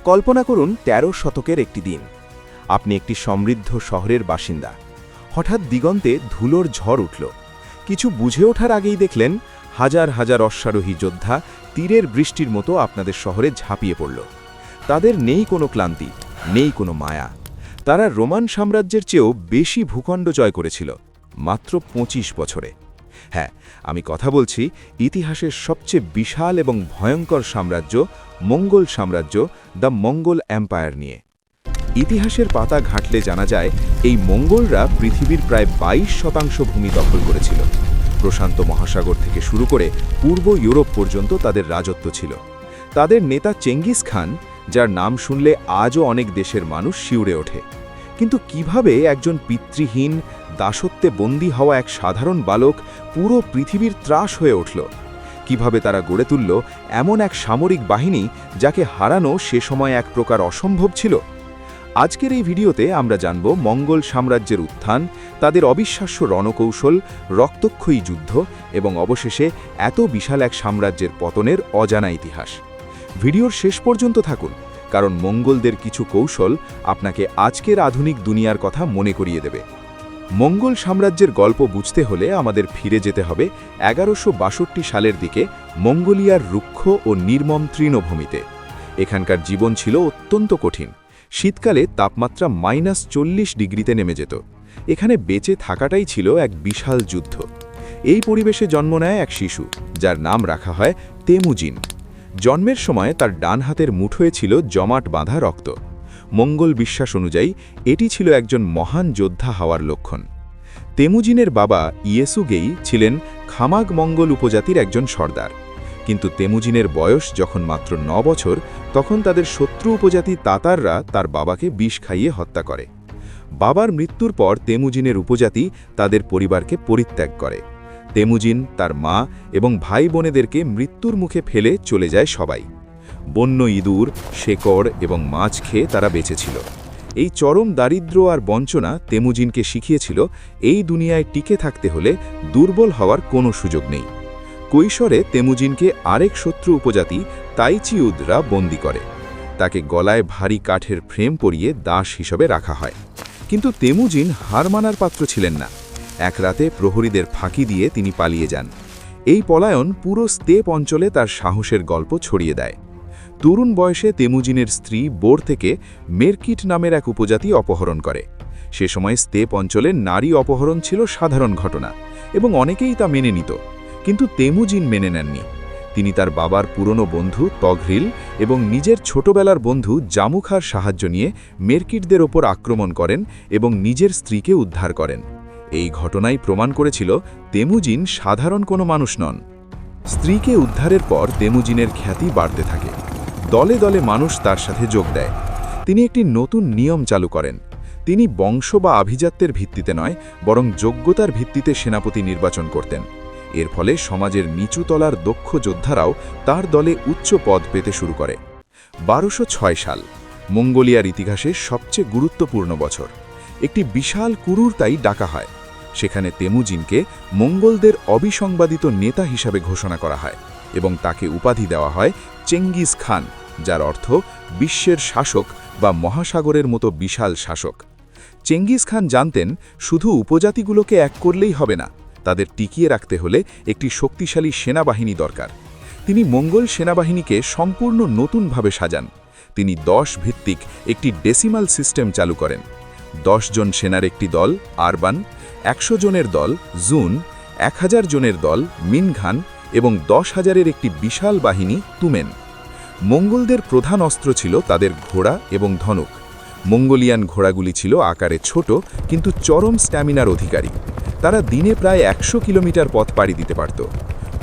কল্পনা করুন ১৩ শতকের একটি দিন। আপনি একটি সমৃদ্ধ শহরের বাসিন্দা। হঠাৎ দিগন্তে ধুলোর ঝড় উঠল। কিছু বুঝে ওঠার আগেই দেখলেন হাজার হাজার অশ্বারোহী যোদ্ধা তীরের বৃষ্টির মতো আপনাদের শহরে ঝাঁপিয়ে পড়ল। তাদের নেই কোনো ক্লান্তি, নেই কোনো মায়া। তারা রোমান সাম্রাজ্যের চেয়েও বেশি ভূখণ্ড জয় করেছিল মাত্র ২৫ বছরে। হ্যাঁ, আমি কথা বলছি ইতিহাসের সবচেয়ে বিশাল এবং ভয়ঙ্কর সাম্রাজ্য মঙ্গল সাম্রাজ্য, দ্য মঙ্গল এম্পায়ার নিয়ে। ইতিহাসের পাতা ঘাঁটলে জানা যায় এই মঙ্গলরা পৃথিবীর প্রায় ২২% ভূমি দখল করেছিল। প্রশান্ত মহাসাগর থেকে শুরু করে পূর্ব ইউরোপ পর্যন্ত তাদের রাজত্ব ছিল। তাদের নেতা চেঙ্গিস খান, যার নাম শুনলে আজও অনেক দেশের মানুষ শিউরে ওঠে। কিন্তু কিভাবে একজন পিতৃহীন, দাসত্বে বন্দী হওয়া এক সাধারণ বালক পুরো পৃথিবীর ত্রাস হয়ে উঠল? কিভাবে তারা গড়ে তুলল এমন এক সামরিক বাহিনী যাকে হারানো সে সময় এক প্রকার অসম্ভব ছিল? আজকের এই ভিডিওতে আমরা জানব মঙ্গল সাম্রাজ্যের উত্থান, তাদের অবিশ্বাস্য রণকৌশল, রক্তক্ষয়ী যুদ্ধ এবং অবশেষে এত বিশাল এক সাম্রাজ্যের পতনের অজানা ইতিহাস। ভিডিওর শেষ পর্যন্ত থাকুন, কারণ মঙ্গলদের কিছু কৌশল আপনাকে আজকের আধুনিক দুনিয়ার কথা মনে করিয়ে দেবে। মঙ্গল সাম্রাজ্যের গল্প বুঝতে হলে আমাদের ফিরে যেতে হবে ১১৬২ সালের দিকে মঙ্গোলিয়ার রুক্ষ ও নির্মম তৃণভূমিতে। এখানকার জীবন ছিল অত্যন্ত কঠিন। শীতকালে তাপমাত্রা -৪০ ডিগ্রিতে নেমে যেত। এখানে বেঁচে থাকাটাই ছিল এক বিশাল যুদ্ধ। এই পরিবেশে জন্ম নেয় এক শিশু, যার নাম রাখা হয় তেমুজিন। জন্মের সময় তার ডান হাতের মুঠোয় ছিল জমাট বাঁধা রক্ত। মঙ্গল বিশ্বাস অনুযায়ী এটি ছিল একজন মহান যোদ্ধা হওয়ার লক্ষণ। তেমুজিনের বাবা ইয়েসুগেই ছিলেন খামাগ মঙ্গল উপজাতির একজন সর্দার। কিন্তু তেমুজিনের বয়স যখন মাত্র ৯ বছর, তখন তাদের শত্রু উপজাতি তাতাররা তার বাবাকে বিষ খাইয়ে হত্যা করে। বাবার মৃত্যুর পর তেমুজিনের উপজাতি তাদের পরিবারকে পরিত্যাগ করে। তেমুজিন, তার মা এবং ভাই বোনেদেরকে মৃত্যুর মুখে ফেলে চলে যায় সবাই। বন্য ইঁদুর, শেকড় এবং মাছ খেয়ে তারা বেঁচেছিল। এই চরম দারিদ্র্য আর বঞ্চনা তেমুজিনকে শিখিয়েছিল এই দুনিয়ায় টিকে থাকতে হলে দুর্বল হওয়ার কোনো সুযোগ নেই। কৈশোরে তেমুজিনকে আরেক শত্রু উপজাতি তাইচিউদরা বন্দী করে। তাকে গলায় ভারী কাঠের ফ্রেম পরিয়ে দাস হিসেবে রাখা হয়। কিন্তু তেমুজিন হার মানার পাত্র ছিলেন না। এক রাতে প্রহরীদের ফাঁকি দিয়ে তিনি পালিয়ে যান। এই পলায়ন পুরো স্তেপ অঞ্চলে তার সাহসের গল্প ছড়িয়ে দেয়। তরুণ বয়সে তেমুজিনের স্ত্রী বোর থেকে মেরকিট নামের এক উপজাতি অপহরণ করে। সে সময় স্তেপ অঞ্চলে নারী অপহরণ ছিল সাধারণ ঘটনা এবং অনেকেই তা মেনে নিত। কিন্তু তেমুজিন মেনে নেননি। তিনি তার বাবার পুরনো বন্ধু তঘরিল এবং নিজের ছোটবেলার বন্ধু জামুখার সাহায্য নিয়ে মেরকিটদের ওপর আক্রমণ করেন এবং নিজের স্ত্রীকে উদ্ধার করেন। এই ঘটনাই প্রমাণ করেছিল তেমুজিন সাধারণ কোনো মানুষ নন। স্ত্রীকে উদ্ধারের পর তেমুজিনের খ্যাতি বাড়তে থাকে। দলে দলে মানুষ তার সাথে যোগ দেয়। তিনি একটি নতুন নিয়ম চালু করেন। তিনি বংশ বা আভিজাত্যের ভিত্তিতে নয়, বরং যোগ্যতার ভিত্তিতে সেনাপতি নির্বাচন করতেন। এর ফলে সমাজের নিচু তলার দক্ষ যোদ্ধারাও তার দলে উচ্চ পদ পেতে শুরু করে। ১২০৬ সাল মঙ্গোলিয়ার ইতিহাসে সবচেয়ে গুরুত্বপূর্ণ বছর। একটি বিশাল কুরুর তাই ডাকা হয়। সেখানে তেমুজিনকে মঙ্গলদের অবিসংবাদিত নেতা হিসাবে ঘোষণা করা হয় এবং তাকে উপাধি দেওয়া হয় চেঙ্গিস খান, যার অর্থ বিশ্বের শাসক বা মহাসাগরের মতো বিশাল শাসক। চেঙ্গিস খান জানতেন শুধু উপজাতিগুলোকে এক করলেই হবে না, তাদের টিকিয়ে রাখতে হলে একটি শক্তিশালী সেনাবাহিনী দরকার। তিনি মঙ্গল সেনাবাহিনীকে সম্পূর্ণ নতুনভাবে সাজান। তিনি ১০ ভিত্তিক একটি ডেসিমাল সিস্টেম চালু করেন। ১০ জন সেনার একটি দল আরবান, ১০০ জনের দল জুন, ১০০০ জনের দল মিনঘান এবং ১০,০০০-এর একটি বিশাল বাহিনী তুমেন। মঙ্গলদের প্রধান অস্ত্র ছিল তাদের ঘোড়া এবং ধনুক। মঙ্গোলিয়ান ঘোড়াগুলি ছিল আকারে ছোট কিন্তু চরম স্ট্যামিনার অধিকারী। তারা দিনে প্রায় ১০০ কিলোমিটার পথ পাড়ি দিতে পারত।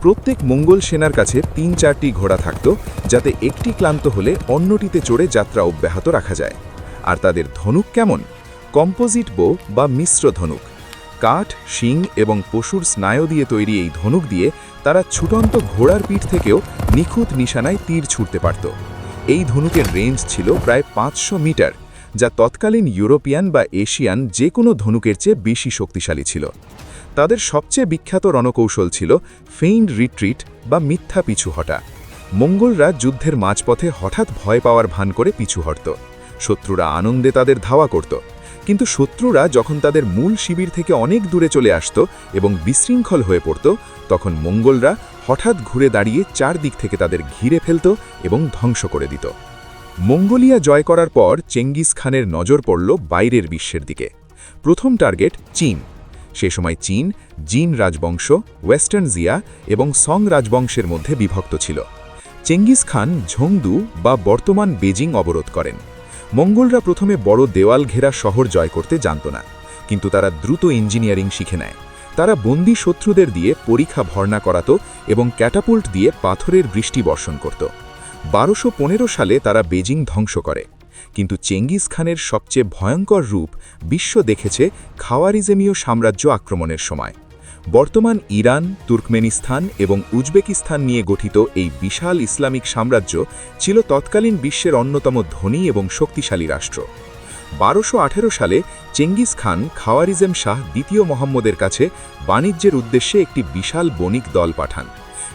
প্রত্যেক মঙ্গল সেনার কাছে ৩-৪টি ঘোড়া থাকত, যাতে একটি ক্লান্ত হলে অন্যটিতে চড়ে যাত্রা অব্যাহত রাখা যায়। আর তাদের ধনুক কেমন? কম্পোজিট বো বা মিশ্র ধনুক। কাঠ, শিং এবং পশুর স্নায়ু দিয়ে তৈরি এই ধনুক দিয়ে তারা ছুটন্ত ঘোড়ার পিঠ থেকেও নিখুঁত নিশানায় তীর ছুটতে পারত। এই ধনুকের রেঞ্জ ছিল প্রায় ৫০০ মিটার, যা তৎকালীন ইউরোপিয়ান বা এশিয়ান যে কোনো ধনুকের চেয়ে বেশি শক্তিশালী ছিল। তাদের সবচেয়ে বিখ্যাত রণকৌশল ছিল ফেইন্ড রিট্রিট বা মিথ্যা পিছু হটা। মঙ্গলরা যুদ্ধের মাঝপথে হঠাৎ ভয় পাওয়ার ভান করে পিছু হটত। শত্রুরা আনন্দে তাদের ধাওয়া করত, কিন্তু শত্রুরা যখন তাদের মূল শিবির থেকে অনেক দূরে চলে আসত এবং বিশৃঙ্খল হয়ে পড়ত, তখন মঙ্গলরা হঠাৎ ঘুরে দাঁড়িয়ে চারদিক থেকে তাদের ঘিরে ফেলত এবং ধ্বংস করে দিত। মঙ্গোলিয়া জয় করার পর চেঙ্গিস খানের নজর পড়ল বাইরের বিশ্বের দিকে। প্রথম টার্গেট চীন। সে সময় চীন জিন রাজবংশ, ওয়েস্টার্ন জিয়া এবং সং রাজবংশের মধ্যে বিভক্ত ছিল। চেঙ্গিস খান ঝংদু বা বর্তমান বেজিং অবরোধ করেন। মঙ্গলরা প্রথমে বড় দেওয়াল ঘেরা শহর জয় করতে জানত না, কিন্তু তারা দ্রুত ইঞ্জিনিয়ারিং শিখে নেয়। তারা বন্দী শত্রুদের দিয়ে পরীক্ষা ভর্না করাত এবং ক্যাটাপুল্ট দিয়ে পাথরের বৃষ্টি বর্ষণ করত। 1215 সালে তারা বেজিং ধ্বংস করে। কিন্তু চেঙ্গিস খানের সবচেয়ে ভয়ঙ্কর রূপ বিশ্ব দেখেছে খাওয়ারিজমীয় সাম্রাজ্য আক্রমণের সময়। বর্তমান ইরান, তুর্কমেনিস্তান এবং উজবেকিস্তান নিয়ে গঠিত এই বিশাল ইসলামিক সাম্রাজ্য ছিল তৎকালীন বিশ্বের অন্যতম ধনী এবং শক্তিশালী রাষ্ট্র। 1218 সালে চেঙ্গিস খান খাওয়ারিজম শাহ দ্বিতীয় মোহাম্মদের কাছে বাণিজ্যের উদ্দেশ্যে একটি বিশাল বণিক দল পাঠান,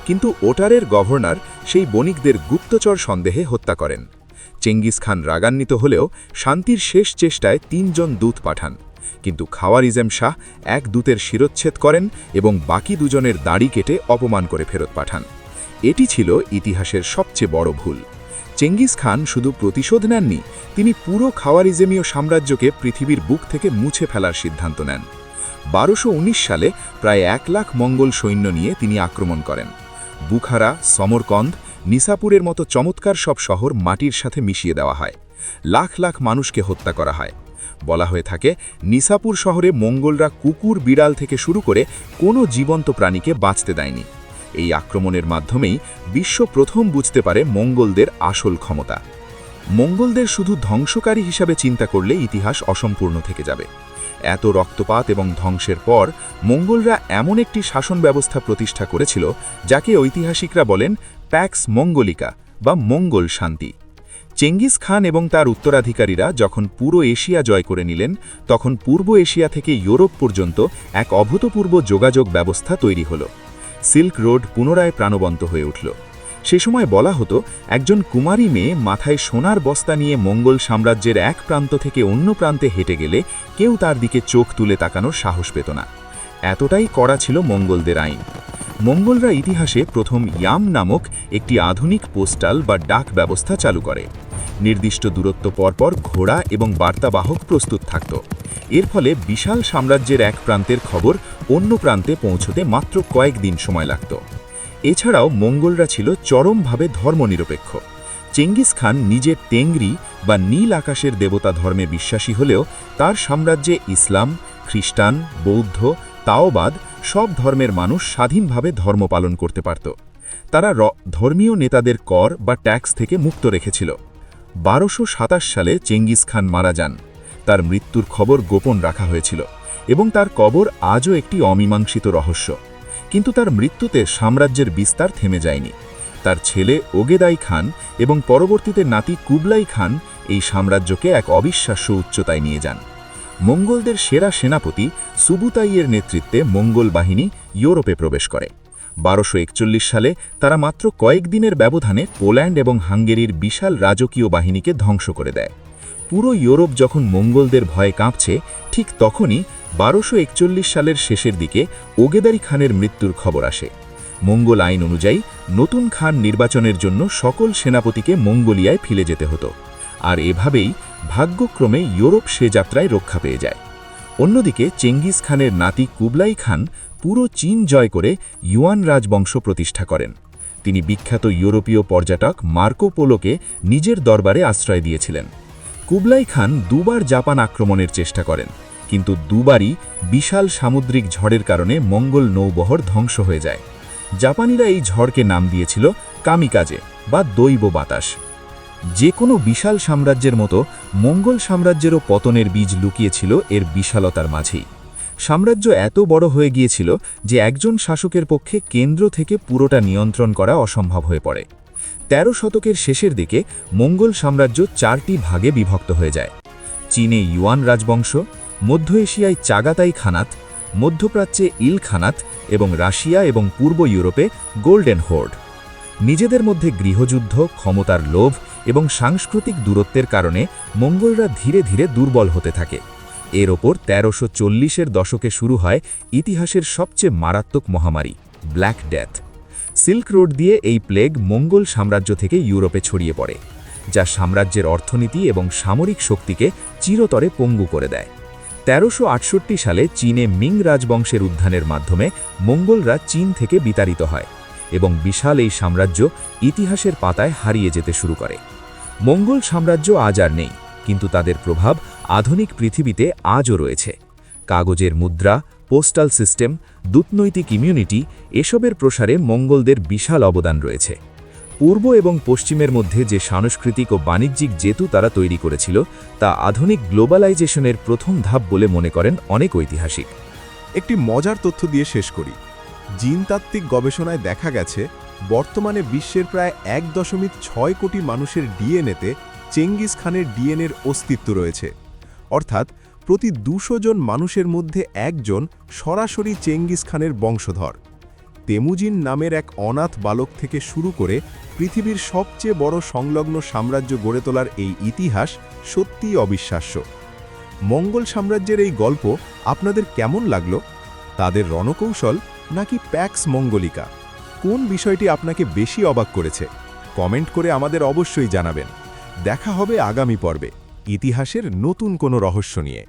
কিন্তু ওটারের গভর্নর সেই বণিকদের গুপ্তচর সন্দেহে হত্যা করেন। চেঙ্গিস খান রাগান্বিত হলেও শান্তির শেষ চেষ্টায় 3 জন দূত পাঠান, কিন্তু খাওয়ারিজম শাহ এক দূতের শিরচ্ছেদ করেন এবং বাকি 2 জনের দাড়ি কেটে অপমান করে ফেরত পাঠান। এটি ছিল ইতিহাসের সবচেয়ে বড় ভুল। চেঙ্গিস খান শুধু প্রতিশোধ নেননি, তিনি পুরো খাওয়ারিজমীয় সাম্রাজ্যকে পৃথিবীর বুক থেকে মুছে ফেলার সিদ্ধান্ত নেন। 1219 সালে প্রায় 1 লাখ মঙ্গল সৈন্য নিয়ে তিনি আক্রমণ করেন। বুখারা, সমরকন্দ, নিসাপুরের মতো চমৎকার সব শহর মাটির সাথে মিশিয়ে দেওয়া হয়। লাখ লাখ মানুষকে হত্যা করা হয়। বলা হয়ে থাকে, নিসাপুর শহরে মঙ্গলরা কুকুর, বিড়াল থেকে শুরু করে কোনো জীবন্ত প্রাণীকে বাঁচতে দেয়নি। এই আক্রমণের মাধ্যমেই বিশ্ব প্রথম বুঝতে পারে মঙ্গলদের আসল ক্ষমতা। মঙ্গলদের শুধু ধ্বংসকারী হিসাবে চিন্তা করলে ইতিহাস অসম্পূর্ণ থেকে যাবে। এত রক্তপাত এবং ধ্বংসের পর মঙ্গলরা এমন একটি শাসন ব্যবস্থা প্রতিষ্ঠা করেছিল যাকে ঐতিহাসিকরা বলেন প্যাক্স মঙ্গলিকা বা মঙ্গল শান্তি। চেঙ্গিস খান এবং তার উত্তরাধিকারীরা যখন পুরো এশিয়া জয় করে নিলেন, তখন পূর্ব এশিয়া থেকে ইউরোপ পর্যন্ত এক অভূতপূর্ব যোগাযোগ ব্যবস্থা তৈরি হল। সিল্ক রোড পুনরায় প্রাণবন্ত হয়ে উঠল। সে সময় বলা হতো, একজন কুমারী মেয়ে মাথায় সোনার বস্তা নিয়ে মঙ্গল সাম্রাজ্যের এক প্রান্ত থেকে অন্য প্রান্তে হেঁটে গেলে কেউ তার দিকে চোখ তুলে তাকানোর সাহস পেত না। এতটাই কড়া ছিল মঙ্গলদের আইন। মঙ্গলরা ইতিহাসে প্রথম ইয়াম নামক একটি আধুনিক পোস্টাল বা ডাক ব্যবস্থা চালু করে। নির্দিষ্ট দূরত্ব পরপর ঘোড়া এবং বার্তাবাহক প্রস্তুত থাকত। এর ফলে বিশাল সাম্রাজ্যের এক প্রান্তের খবর অন্য প্রান্তে পৌঁছতে মাত্র কয়েকদিন সময় লাগত। এছাড়াও মঙ্গলরা ছিল চরমভাবে ধর্মনিরপেক্ষ। চেঙ্গিস খান নিজের তেংরি বা নীল আকাশের দেবতা ধর্মে বিশ্বাসী হলেও তার সাম্রাজ্যে ইসলাম, খ্রিস্টান, বৌদ্ধ, তাওবাদ সব ধর্মের মানুষ স্বাধীনভাবে ধর্ম পালন করতে পারত। তারা ধর্মীয় নেতাদের কর বা ট্যাক্স থেকে মুক্ত রেখেছিল। 1227 সালে চেঙ্গিস খান মারা যান। তার মৃত্যুর খবর গোপন রাখা হয়েছিল এবং তার কবর আজও একটি অমীমাংসিত রহস্য। কিন্তু তার মৃত্যুতে সাম্রাজ্যের বিস্তার থেমে যায়নি। তার ছেলে ওগেদাই খান এবং পরবর্তীতে নাতি কুবলাই খান এই সাম্রাজ্যকে এক অবিশ্বাস্য উচ্চতায় নিয়ে যান। মঙ্গলদের সেরা সেনাপতি সুবুতাইয়ের নেতৃত্বে মঙ্গল বাহিনী ইউরোপে প্রবেশ করে। 1241 সালে তারা মাত্র কয়েকদিনের ব্যবধানে পোল্যান্ড এবং হাঙ্গেরির বিশাল রাজকীয় বাহিনীকে ধ্বংস করে দেয়। পুরো ইউরোপ যখন মঙ্গলদের ভয়ে কাঁপছে, ঠিক তখনই 1241 সালের শেষের দিকে ওগেদারি খানের মৃত্যুর খবর আসে। মঙ্গল আইন অনুযায়ী নতুন খান নির্বাচনের জন্য সকল সেনাপতিকে মঙ্গোলিয়ায় ফিরে যেতে হতো, আর এভাবেই ভাগ্যক্রমে ইউরোপ সে যাত্রায় রক্ষা পেয়ে যায়। অন্যদিকে চেঙ্গিস খানের নাতি কুবলাই খান পুরো চীন জয় করে ইউয়ান রাজবংশ প্রতিষ্ঠা করেন। তিনি বিখ্যাত ইউরোপীয় পর্যটক মার্কো পোলোকে নিজের দরবারে আশ্রয় দিয়েছিলেন। কুবলাই খান 2 বার জাপান আক্রমণের চেষ্টা করেন, কিন্তু 2 বারই বিশাল সামুদ্রিক ঝড়ের কারণে মঙ্গল নৌবহর ধ্বংস হয়ে যায়। জাপানিরা এই ঝড়কে নাম দিয়েছিল কামিকাজে বা দৈব বাতাস। যে কোনো বিশাল সাম্রাজ্যের মতো মঙ্গল সাম্রাজ্যেরও পতনের বীজ লুকিয়েছিল এর বিশালতার মাঝেই। সাম্রাজ্য এত বড় হয়ে গিয়েছিল যে একজন শাসকের পক্ষে কেন্দ্র থেকে পুরোটা নিয়ন্ত্রণ করা অসম্ভব হয়ে পড়ে। 13 শতকের শেষের দিকে মঙ্গল সাম্রাজ্য 4টি ভাগে বিভক্ত হয়ে যায়। চীনে ইউয়ান রাজবংশ, মধ্য এশিয়ায় চাগাতাই খানাত, মধ্যপ্রাচ্যে ইল খানাত এবং রাশিয়া এবং পূর্ব ইউরোপে গোল্ডেন হোর্ড। নিজেদের মধ্যে গৃহযুদ্ধ, ক্ষমতার লোভ এবং সাংস্কৃতিক দূরত্বের কারণে মঙ্গলরা ধীরে ধীরে দুর্বল হতে থাকে। এর ওপর ১৩৪০-এর দশকে শুরু হয় ইতিহাসের সবচেয়ে মারাত্মক মহামারী, ব্ল্যাক ডেথ। সিল্ক রোড দিয়ে এই প্লেগ মঙ্গল সাম্রাজ্য থেকে ইউরোপে ছড়িয়ে পড়ে, যা সাম্রাজ্যের অর্থনীতি এবং সামরিক শক্তিকে চিরতরে পঙ্গু করে দেয়। ১৩৬৮ সালে চীনে মিং রাজবংশের উত্থানের মাধ্যমে মঙ্গলরা চীন থেকে বিতাড়িত হয় এবং বিশাল এই সাম্রাজ্য ইতিহাসের পাতায় হারিয়ে যেতে শুরু করে। মঙ্গল সাম্রাজ্য আজ আর নেই, কিন্তু তাদের প্রভাব আধুনিক পৃথিবীতে আজও রয়েছে। কাগজের মুদ্রা, পোস্টাল সিস্টেম, দূতনৈতিক ইমিউনিটি এসবের প্রসারে মঙ্গলদের বিশাল অবদান রয়েছে। পূর্ব এবং পশ্চিমের মধ্যে যে সাংস্কৃতিক ও বাণিজ্যিক যেতু তারা তৈরি করেছিল, তা আধুনিক গ্লোবালাইজেশনের প্রথম ধাপ বলে মনে করেন অনেক ঐতিহাসিক। একটি মজার তথ্য দিয়ে শেষ করি। জিনতাত্ত্বিক গবেষণায় দেখা গেছে বর্তমানে বিশ্বের প্রায় ১.৬ কোটি মানুষের ডিএনএতে চেঙ্গিস খানের ডিএনএর অস্তিত্ব রয়েছে। অর্থাৎ প্রতি ২০০ জন মানুষের মধ্যে একজন সরাসরি চেঙ্গিস খানের বংশধর। তেমুজিন নামের এক অনাথ বালক থেকে শুরু করে পৃথিবীর সবচেয়ে বড় সংলগ্ন সাম্রাজ্য গড়ে তোলার এই ইতিহাস সত্যিই অবিশ্বাস্য। মঙ্গল সাম্রাজ্যের এই গল্প আপনাদের কেমন লাগলো? তাদের রণকৌশল নাকি প্যাক্স মঙ্গলিকা? কোন বিষয়টি আপনাকে বেশি অবাক করেছে? কমেন্ট করে আমাদের অবশ্যই জানাবেন। দেখা হবে আগামী পর্বে ইতিহাসের নতুন কোনো রহস্য নিয়ে।